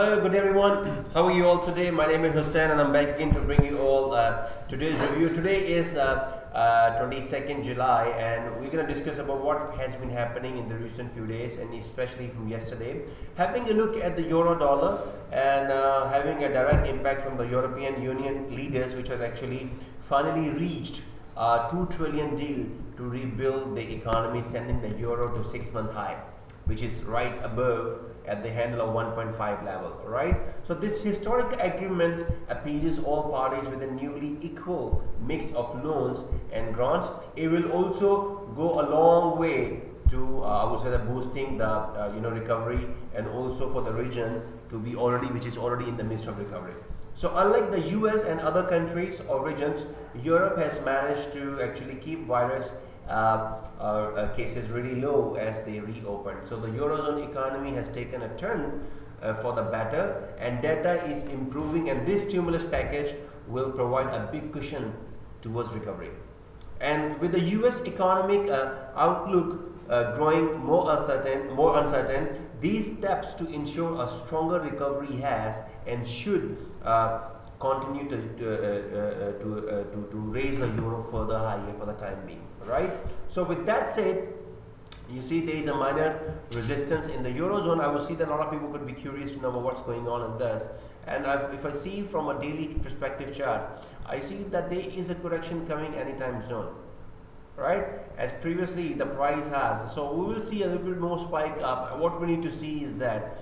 Hello, good everyone. How are you all today? My name is Hussein and I'm back again to bring you all today's review. Today is 22nd July and we're going to discuss about what has been happening in the recent few days and especially from yesterday. Having a look at the euro dollar and having a direct impact from the European Union leaders, which has actually finally reached a 2 trillion deal to rebuild the economy, sending the euro to 6-month high, which is right above at the handle of 1.5 level, right? So this historic agreement appeases all parties with a newly equal mix of loans and grants. It will also go a long way to, I would say, that boosting the recovery and also for the region to be already, which is already in the midst of recovery. So unlike the US and other countries or regions, Europe has managed to actually keep virus cases really low as they reopen. So the Eurozone economy has taken a turn for the better and data is improving, and this stimulus package will provide a big cushion towards recovery. And with the US economic outlook growing more uncertain, these steps to ensure a stronger recovery has and should continue to raise the euro further higher for the time being, right? So with that said, you see there is a minor resistance in the eurozone. I would see that a lot of people could be curious to know what's going on in this, and if I see from a daily perspective chart, I see that there is a correction coming anytime soon, right? As previously the price has, so we will see a little bit more spike up. What we need to see is that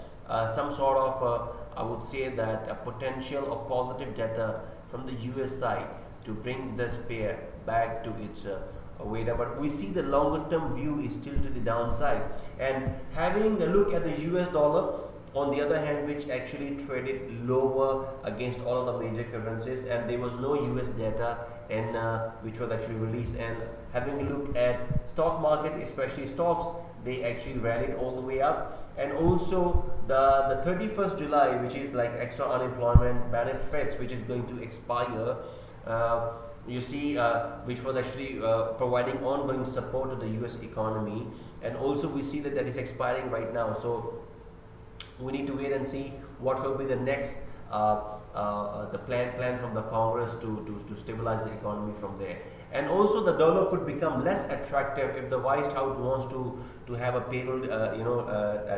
some sort of I would say that a potential of positive data from the US side to bring this pair back to its weight. But we see the longer term view is still to the downside. And having a look at the US dollar, on the other hand, which actually traded lower against all of the major currencies, and there was no US data and which was actually released. And having a look at stock market, especially stocks, they actually rallied all the way up. And also the 31st July, which is like extra unemployment benefits, which is going to expire, you see, which was actually providing ongoing support to the US economy. And also we see that that is expiring right now. So we need to wait and see what will be the next the plan from the Congress to stabilize the economy from there. And also the dollar could become less attractive if the White House wants to have a payroll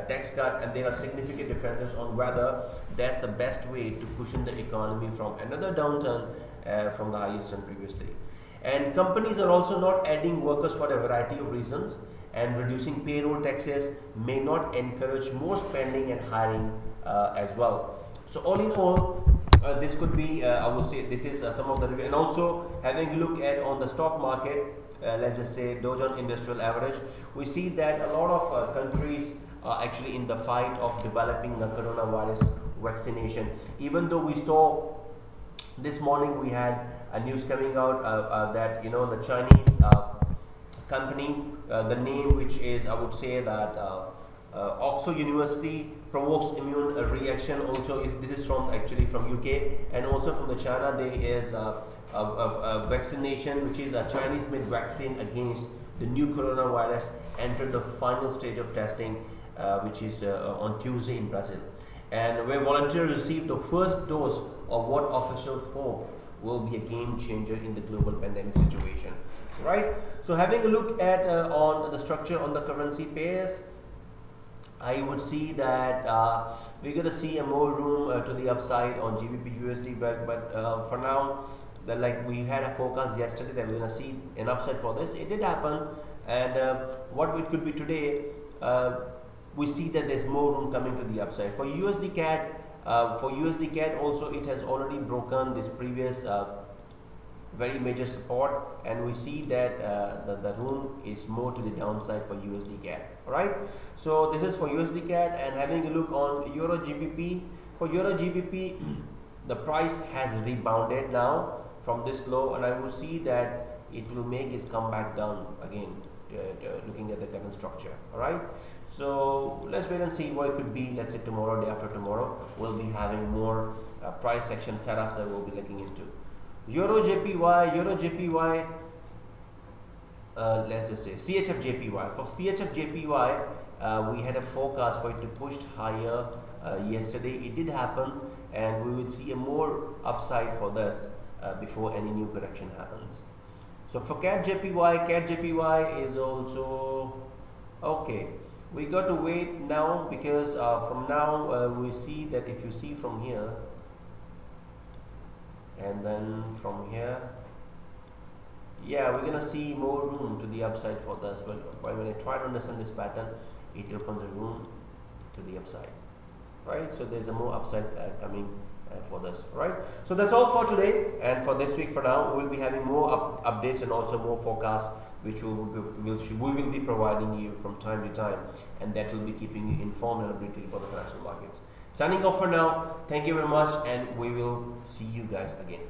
tax cut, and there are significant differences on whether that's the best way to cushion the economy from another downturn from the highest than previously. And companies are also not adding workers for a variety of reasons, and reducing payroll taxes may not encourage more spending and hiring as well. So all in all, this could be, I would say, this is some of the review. And also having a look at on the stock market, let's just say Dow Jones Industrial Average, we see that a lot of countries are actually in the fight of developing the coronavirus vaccination. Even though we saw this morning we had a news coming out that the Chinese company, the name which is, I would say that Oxford University provokes immune reaction. Also, this is from actually from UK, and also from the China there is a vaccination which is a Chinese-made vaccine against the new coronavirus entered the final stage of testing, which is on Tuesday in Brazil, and where volunteers received the first dose of what officials hope will be a game changer in the global pandemic situation, right? So having a look at on the structure on the currency pairs, I would see that we're going to see a more room to the upside on GBP USD, but for now, like we had a forecast yesterday that we're going to see an upside for this. It did happen, and what it could be today, we see that there's more room coming to the upside. For USD CAD, also it has already broken this previous very major support, and we see that the room is more to the downside for USD CAD. Alright, so this is for USD CAD. And having a look on Euro GBP, for Euro GBP the price has rebounded now from this low, and I will see that it will make its comeback down again, looking at the current structure. Alright, so let's wait and see what it could be. Let's say tomorrow, day after tomorrow, we'll be having more price action setups that we'll be looking into. Euro JPY, let's just say CHF-JPY. For CHF-JPY, we had a forecast for it to push higher yesterday. It did happen, and we will see a more upside for this before any new correction happens. So for CAD-JPY is also okay. We got to wait now because from now we see that if you see from here and then from here, yeah, we're gonna see more room to the upside for this. But when I try to understand this pattern, it opens a room to the upside, right? So there's a more upside coming for this, right? So that's all for today and for this week. For now, we'll be having more updates and also more forecasts, which we will be providing you from time to time, and that will be keeping you informed and updated about the financial markets. Signing off for now. Thank you very much, and we will see you guys again.